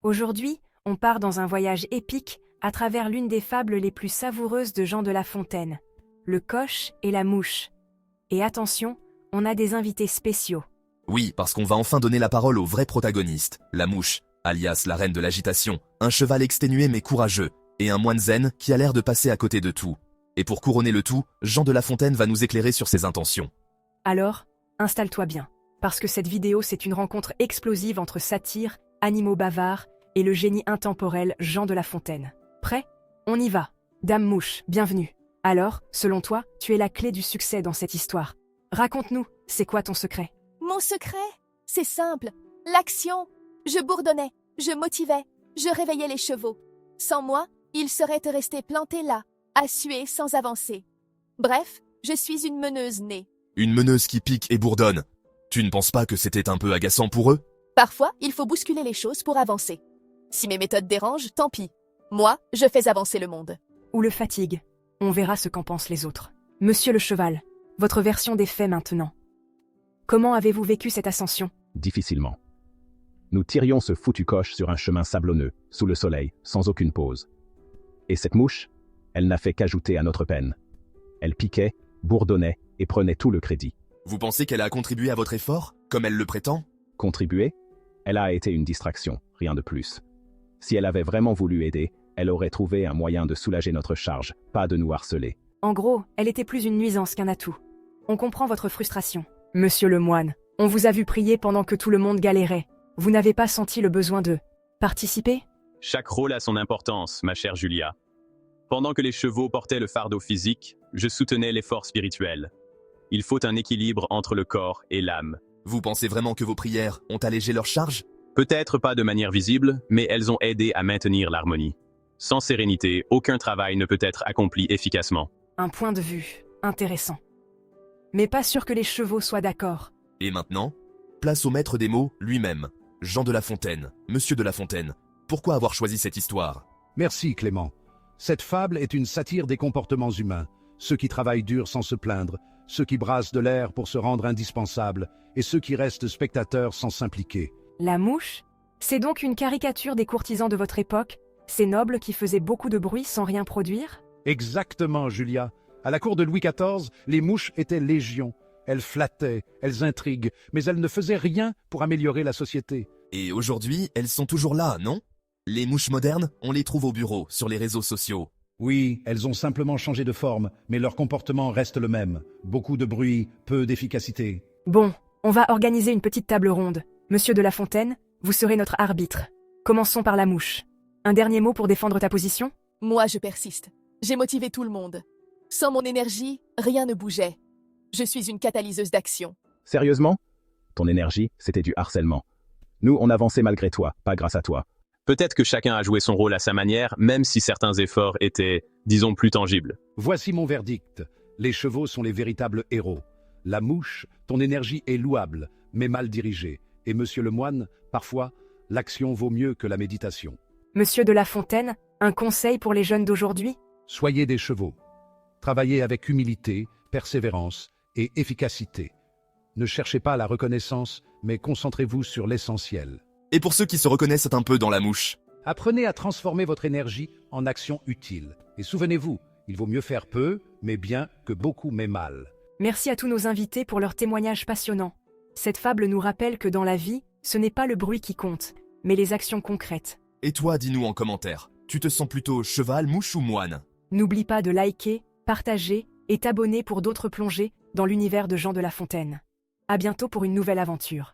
Aujourd'hui, on part dans un voyage épique à travers l'une des fables les plus savoureuses de Jean de La Fontaine, le coche et la mouche. Et attention, on a des invités spéciaux. Oui, parce qu'on va enfin donner la parole au vrai protagoniste, la mouche, alias la reine de l'agitation, un cheval exténué mais courageux, et un moine zen qui a l'air de passer à côté de tout. Et pour couronner le tout, Jean de La Fontaine va nous éclairer sur ses intentions. Alors, installe-toi bien, parce que cette vidéo c'est une rencontre explosive entre satire, animaux bavards et le génie intemporel Jean de La Fontaine. Prêt? On y va. Dame Mouche, bienvenue. Alors, selon toi, tu es la clé du succès dans cette histoire. Raconte-nous, c'est quoi ton secret? Mon secret? C'est simple. L'action. Je bourdonnais, je motivais, je réveillais les chevaux. Sans moi, ils seraient restés plantés là, à suer sans avancer. Bref, je suis une meneuse née. Une meneuse qui pique et bourdonne. Tu ne penses pas que c'était un peu agaçant pour eux? Parfois, il faut bousculer les choses pour avancer. Si mes méthodes dérangent, tant pis. Moi, je fais avancer le monde. Ou le fatigue? On verra ce qu'en pensent les autres. Monsieur le cheval, votre version des faits maintenant. Comment avez-vous vécu cette ascension? Difficilement. Nous tirions ce foutu coche sur un chemin sablonneux, sous le soleil, sans aucune pause. Et cette mouche, elle n'a fait qu'ajouter à notre peine. Elle piquait, bourdonnait et prenait tout le crédit. Vous pensez qu'elle a contribué à votre effort, comme elle le prétend? Contribuer? Elle a été une distraction, rien de plus. Si elle avait vraiment voulu aider, elle aurait trouvé un moyen de soulager notre charge, pas de nous harceler. En gros, elle était plus une nuisance qu'un atout. On comprend votre frustration. Monsieur le moine, on vous a vu prier pendant que tout le monde galérait. Vous n'avez pas senti le besoin de participer? Chaque rôle a son importance, ma chère Julia. Pendant que les chevaux portaient le fardeau physique, je soutenais l'effort spirituel. Il faut un équilibre entre le corps et l'âme. Vous pensez vraiment que vos prières ont allégé leur charge? Peut-être pas de manière visible, mais elles ont aidé à maintenir l'harmonie. Sans sérénité, aucun travail ne peut être accompli efficacement. Un point de vue intéressant. Mais pas sûr que les chevaux soient d'accord. Et maintenant, place au maître des mots lui-même, Jean de La Fontaine, Monsieur de La Fontaine. Pourquoi avoir choisi cette histoire? Merci Clément. Cette fable est une satire des comportements humains, ceux qui travaillent dur sans se plaindre, ceux qui brassent de l'air pour se rendre indispensables, et ceux qui restent spectateurs sans s'impliquer. La mouche? C'est donc une caricature des courtisans de votre époque, ces nobles qui faisaient beaucoup de bruit sans rien produire? Exactement, Julia. À la cour de Louis XIV, les mouches étaient légion. Elles flattaient, elles intriguent, mais elles ne faisaient rien pour améliorer la société. Et aujourd'hui, elles sont toujours là, non? Les mouches modernes, on les trouve au bureau, sur les réseaux sociaux. Oui, elles ont simplement changé de forme, mais leur comportement reste le même. Beaucoup de bruit, peu d'efficacité. Bon, on va organiser une petite table ronde. Monsieur de La Fontaine, vous serez notre arbitre. Commençons par la mouche. Un dernier mot pour défendre ta position? Moi, je persiste. J'ai motivé tout le monde. Sans mon énergie, rien ne bougeait. Je suis une catalyseuse d'action. Sérieusement? Ton énergie, c'était du harcèlement. Nous, on avançait malgré toi, pas grâce à toi. Peut-être que chacun a joué son rôle à sa manière, même si certains efforts étaient, disons, plus tangibles. Voici mon verdict. Les chevaux sont les véritables héros. La mouche, ton énergie est louable, mais mal dirigée. Et monsieur le moine, parfois, l'action vaut mieux que la méditation. Monsieur de La Fontaine, un conseil pour les jeunes d'aujourd'hui? Soyez des chevaux. Travaillez avec humilité, persévérance et efficacité. Ne cherchez pas la reconnaissance, mais concentrez-vous sur l'essentiel. Et pour ceux qui se reconnaissent un peu dans la mouche? Apprenez à transformer votre énergie en action utile. Et souvenez-vous, il vaut mieux faire peu, mais bien, que beaucoup, mais mal. Merci à tous nos invités pour leurs témoignages passionnants. Cette fable nous rappelle que dans la vie, ce n'est pas le bruit qui compte, mais les actions concrètes. Et toi, dis-nous en commentaire, tu te sens plutôt cheval, mouche ou moine? N'oublie pas de liker, partager et t'abonner pour d'autres plongées dans l'univers de Jean de La Fontaine. À bientôt pour une nouvelle aventure.